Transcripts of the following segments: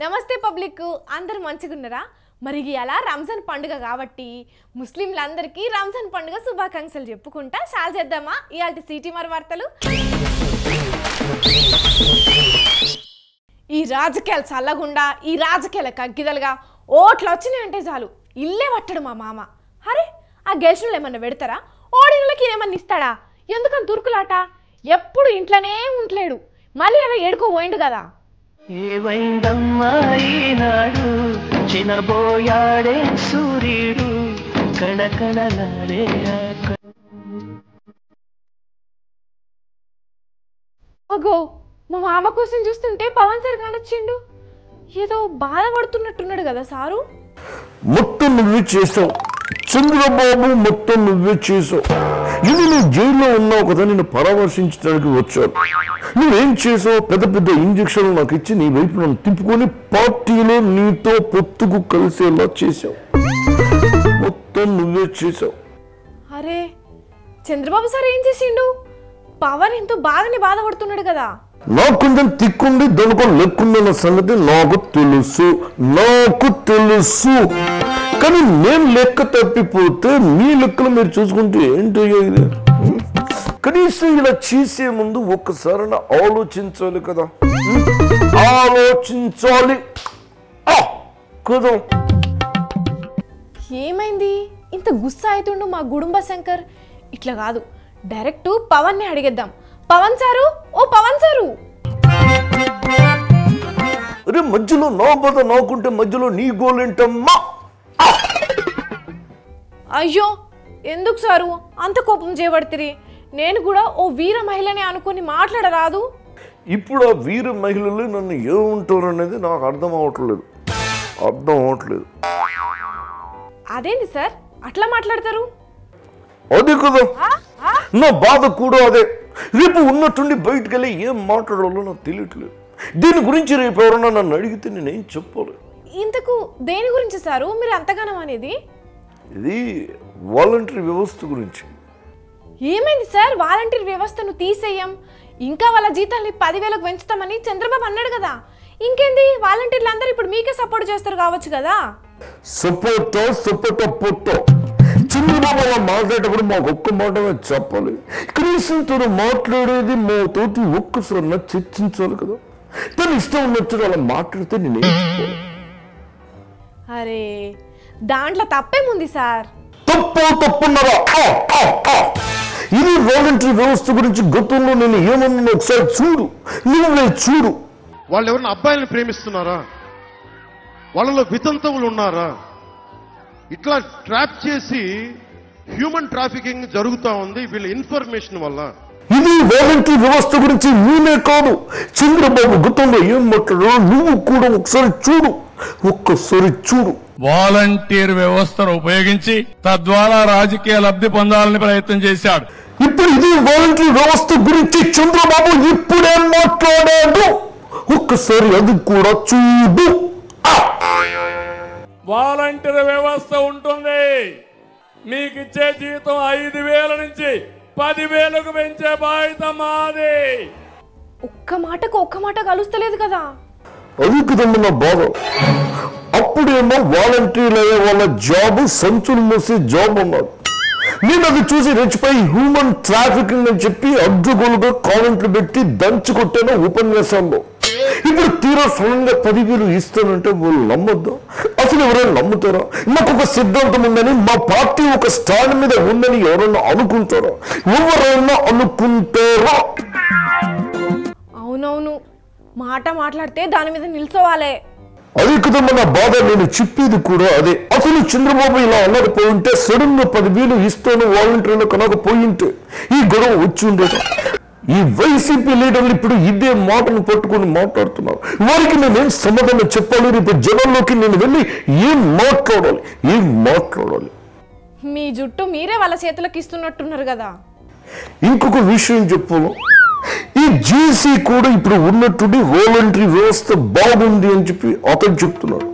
నమస్తే పబ్లిక్, అందరూ మంచిగున్నారా? మరి ఇలా రంజాన్ పండుగ కాబట్టి ముస్లింలందరికీ రంజాన్ పండుగ శుభాకాంక్షలు చెప్పుకుంటా షాల్ చేద్దామా ఇయాల్టి సిటీ మరి వార్తలు. ఈ రాజకీయాలు చల్లగుండా ఈ రాజకీయాల కగ్గిదలుగా ఓట్లు వచ్చినాయంటే చాలు ఇల్లే పట్టడు మా మామ. అరే ఆ గెలిచినలు ఏమన్నా పెడతారా? ఓడినలకి ఏమన్నా ఇస్తాడా? ఎందుకని దుర్కులాట? ఎప్పుడు ఇంట్లోనే ఉంటలేడు, మళ్ళీ అలా ఏడుకో పోయిండు కదా. ఏవైందమ్మాయినాడు చినబోయాడే సూర్యుడు కళకళలాడే. అగో మా మామ కోసం చూస్తుంటే పవన్ సార్ కానొచ్చిండు. ఏదో బాధపడుతున్నట్టున్నాడు కదా సారు. మొత్తం నువ్వే చేసావు చంద్రబాబు, మొత్తం నువ్వే చేసావు. ఇది నువ్వు జైల్లో ఉన్నావు కదా, నిన్ను పరామర్శించడానికి వచ్చాను. నువ్వేం చేసావు? పెద్ద పెద్ద ఇంజక్షన్లు నాకు ఇచ్చి నీ వైపు నన్ను తిప్పుకొని పార్టీలో నీతో పొత్తుకు కలిసేలా చేసావు. మొత్తం నువ్వే చేసావు. అరే చంద్రబాబు సార్ ఏం చేసిండు? పవన్ ఎంతో బాగానే బాధపడుతున్నాడు కదా. నాకు కొంచెం తిక్కుండి దొనకో లెక్కుందన్న సంగతి నాకు తెలుసు. కానీ నేను లెక్క తప్పిపోతే మీ లెక్కలు మీరు చూసుకుంటే ఏంటో ఇది. కనీసం ఇలా చేసే ముందు ఒక్కసారి ఆలోచించాలి కదా, ఆలోచించాలి కదా. ఏమైంది ఇంత గుస్సా అవుతుండు మా గుడుంబ శంకర్? ఇట్లా కాదు, డైరెక్ట్ పవన్ ని అడిగేద్దాం. పవన్ సారు, ఓ పవన్ సారు. అరే మధ్యలో నా బాధ నాకుంటే మధ్యలో నీ గోలేంటమ్మా? అయ్యో ఎందుకు సారు అంత కోపం చేయబడుతుంది? నేను కూడా ఓ వీర మహిళనే అనుకుని మాట్లాడరాదు? ఇప్పుడు ఆ వీర మహిళలు నన్ను ఏమంటారు అనేది నాకు అర్థం అవట్లేదు. అదేంటి సార్ అట్లా మాట్లాడతారు? అదే కదా నా బాధ కూడా అదే. రేపు ఉన్నట్టుండి బయటకు వెళ్ళి ఏం మాట్లాడాలో నాకు తెలియట్లేదు. దీని గురించి రేపు ఎవరన్నా నన్ను అడిగితే నేనేం చెప్పాలి? ఇంతకు దేని గురించి సారు మీరు అంతగానం అనేది? ఇది వాలంటరీ వ్యవస్థ గురించి. ఏమైంది సార్? వాలంటీర్ వ్యవస్థను తీసేయం, ఇంకా వాళ్ళ జీతాల్ని 10,000కు పెంచుతామని చంద్రబాబు అన్నాడు కదా. ఇంకేంది, వాలంటీర్లు అందరూ ఇప్పుడు మీకే సపోర్ట్ చేస్తారు కావచ్చు కదా. సపోర్ట్ చంద్రబాబు అలా మాట్లాడేటప్పుడు మాకు ఒక్క మాటమే చెప్పాలి. కనీసం తను మాట్లాడేది మా తోటి ఒక్కసారి చర్చించాలి కదా. తను ఇష్టం ఉన్నట్టు అలా మాట్లాడితే నేను అరే దాంట్లో తప్పేముంది సార్? తప్పున్నారా? ఇది వాలంటరీ వ్యవస్థ గురించి గతంలో నేను ఏమన్నా ఒకసారి చూడు, నువ్వే చూడు. వాళ్ళు ఎవరైనా అబ్బాయిలను ప్రేమిస్తున్నారా? వాళ్ళలో వితంతువులు ఉన్నారా? ఇట్లా ట్రాప్ చేసి హ్యూమన్ ట్రాఫికింగ్ జరుగుతూ ఉంది వీళ్ళ ఇన్ఫర్మేషన్ వల్ల. ఇది వాలంటరీ వ్యవస్థ గురించి నేనే కాదు, చంద్రబాబు గతంలో ఏం మాట్లాడారో నువ్వు కూడా ఒక్కసారి చూడు. వాలంటీర్ వ్యవస్థను ఉపయోగించి తద్వారా రాజకీయ లబ్ధి పొందాలని ప్రయత్నం చేశాడు. ఇప్పుడు ఇది వాలంటరీ వ్యవస్థ గురించి చంద్రబాబు ఇప్పుడేం మాట్లాడాడు ఒక్కసారి అది కూడా చూడు. వాలంటీర్ వ్యవస్థ ఉంటుంది, మీకు ఇచ్చే జీతం 5,000 నుంచి 10,000కు పెంచే బాధ్యత మాది. ఒక్క మాట కలుస్తలేదు కదా. అది కదమ్మ నా బాధ. అప్పుడేమో వాలంటీర్లు అయ్యే వాళ్ళ జాబు సంచులు మోసే జాబ్ అన్నారు. నేను అది చూసి రెచ్చిపోయి హ్యూమన్ ట్రాఫికింగ్ అని చెప్పి అడ్డుగోలుగా కామెంట్లు పెట్టి దంచి కొట్టాను ఉపన్యాసంలో. ఇప్పుడు తీరా సడన్గా 10,000 ఇస్తానంటే వాళ్ళు నమ్మొద్దా? అసలు ఎవరైనా నమ్ముతారా? మాకు ఒక సిద్ధాంతం ఉందని, మా పార్టీ ఒక స్టాండ్ మీద ఉందని ఎవరైనా అనుకుంటారా? అవునవును, మాట మాట్లాడితే దాని మీద నిల్చోవాలే. అదే కదా మన బాధ. నేను చెప్పేది కూడా అదే. అసలు చంద్రబాబు ఇలా అనకపోయింటే, సడన్ గా 10,000 ఇస్తాను వాలంటీర్లు కనకపోయింటే ఈ గొడవ వచ్చి ఉండేది. ఈ వైసీపీ లీడర్లు ఇప్పుడు ఇదే మాటను పట్టుకుని మాట్లాడుతున్నారు. వారికి నేనేం సమాధానం చెప్పాలి? రేపు జనంలోకి నేను వెళ్ళి ఏం మాట్లాడాలి? మీ జుట్టు మీరే వాళ్ళ చేతులకు ఇస్తున్నట్టున్నారు కదా. ఇంకొక విషయం చెప్పాను, ఈ జీసీ కూడా ఇప్పుడు ఉన్నట్టుండి వాలంటరీ వ్యవస్థ బాగుంది అని చెప్పి అతను చెప్తున్నాడు.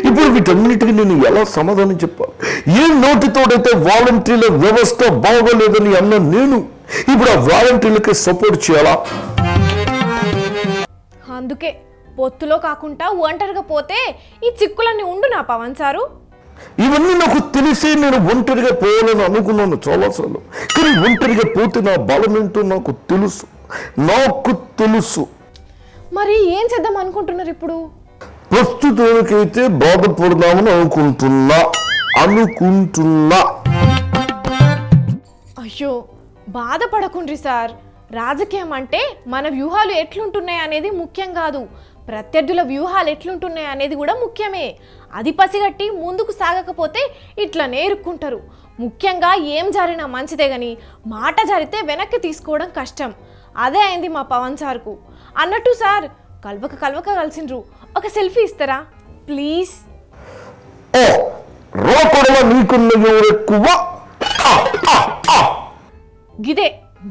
ఇప్పుడు వీటన్నిటికీ నేను ఎలా సమాధానం చెప్పాలి? ఏ నోటితోడైతే వాలంటీర్ల వ్యవస్థ బాగోలేదని అన్న నేను ఇప్పుడు ఆ వాలంటీర్లకి సపోర్ట్ చేయాలా? అందుకే పొత్తులో కాకుండా ఒంటరిగా పోతే ఈ చిక్కులన్నీ ఉండు నా పవన్ సారు. ఇవన్నీ నాకు తెలిసి నేను ఒంటరిగా పోవాలని అనుకున్నాను చాలాసార్లు. కానీ ఒంటరిగా పోతే నా బలం ఏంటో నాకు తెలుసు. మరి ఏం చేద్దాం అనుకుంటున్నారు ఇప్పుడు? ప్రస్తుతానికైతే బాధపడదామని అనుకుంటున్నా. అయ్యో బాధపడకుండ్రి సార్. రాజకీయం అంటే మన వ్యూహాలు ఎట్లుంటున్నాయి అనేది ముఖ్యం కాదు, ప్రత్యర్థుల వ్యూహాలు ఎట్లుంటున్నాయి అనేది కూడా ముఖ్యమే. అది పసిగట్టి ముందుకు సాగకపోతే ఇట్లనే ఇరుక్కుంటారు. ముఖ్యంగా ఏం జరిగినా మంచిదే కానీ మాట జరిగితే వెనక్కి తీసుకోవడం కష్టం. అదే అయింది మా పవన్ సార్కు. అన్నట్టు సార్ కలవక కలిసిండ్రు, ఒక సెల్ఫీ ఇస్తారా ప్లీజ్? గిదే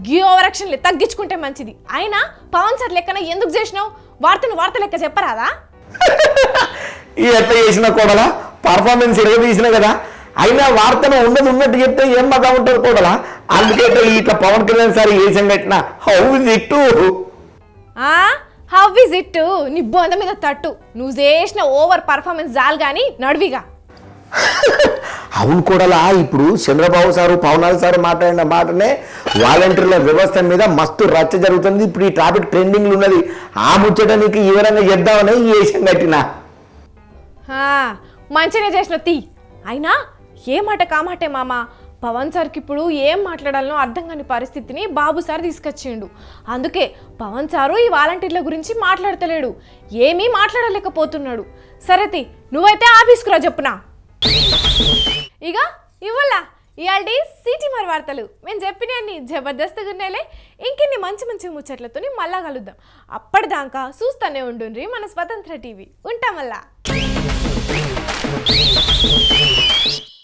గీ ఓవరాక్షన్లే తగ్గించుకుంటే మంచిది. అయినా పవన్ సార్ లెక్కన ఎందుకు చేసినావు? వార్త లెక్క చెప్పరాదా? ఎట్లా చేసిన కూడలా పర్ఫార్మెన్స్ తీసిన కదా. అయినా వార్తను ఉన్నట్టు చెప్తే ఏం బాగా ఉంటుంది కూడలా. అందుకే ఇట్లా పవన్ కళ్యాణ్ సార్ వేసం కట్టిన హౌ ఇస్ ఇట్ నీ బొంద మీద తట్టు. నువ్వు చేసిన ఓవర్ పర్ఫార్మెన్స్ జాలు కానీ నడివిగా. అవును కూడలా, ఇప్పుడు చంద్రబాబు సారు పవన్ సార్ మాట్లాడిన మాటనే వాలంటీర్ల వ్యవస్థ మీద మస్తు రచ్చ జరుగుతుంది. ఇప్పుడు ఈ టాపిక్ ట్రెండింగ్లు ఉన్నది. ఆ ముచ్చట నీకు ఈ విధంగా చేద్దామని ఈ వేషం కట్టిన. మంచిగా చేసిన తీ. అయినా ఏ మాట కామాటే మామ. పవన్ సార్కి ఇప్పుడు ఏం మాట్లాడాలనో అర్థం కాని పరిస్థితిని బాబు సార్ తీసుకొచ్చిండు. అందుకే పవన్ సారు ఈ వాలంటీర్ల గురించి మాట్లాడతలేడు, ఏమీ మాట్లాడలేకపోతున్నాడు. సరేతి నువ్వైతే ఆఫీస్కురా చెప్పునా. ఇక ఇవ్వాలా ఇవాళ సిటీ మరి వార్తలు మేము చెప్పినవన్నీ జబర్దస్త్గా ఉన్నాయిలే. ఇంకిన్ని మంచి ముచ్చట్లతో మళ్ళా కలుద్దాం. అప్పటిదాకా చూస్తూనే ఉండుండ్రి మన స్వతంత్ర టీవీ. ఉంటాం మళ్ళా.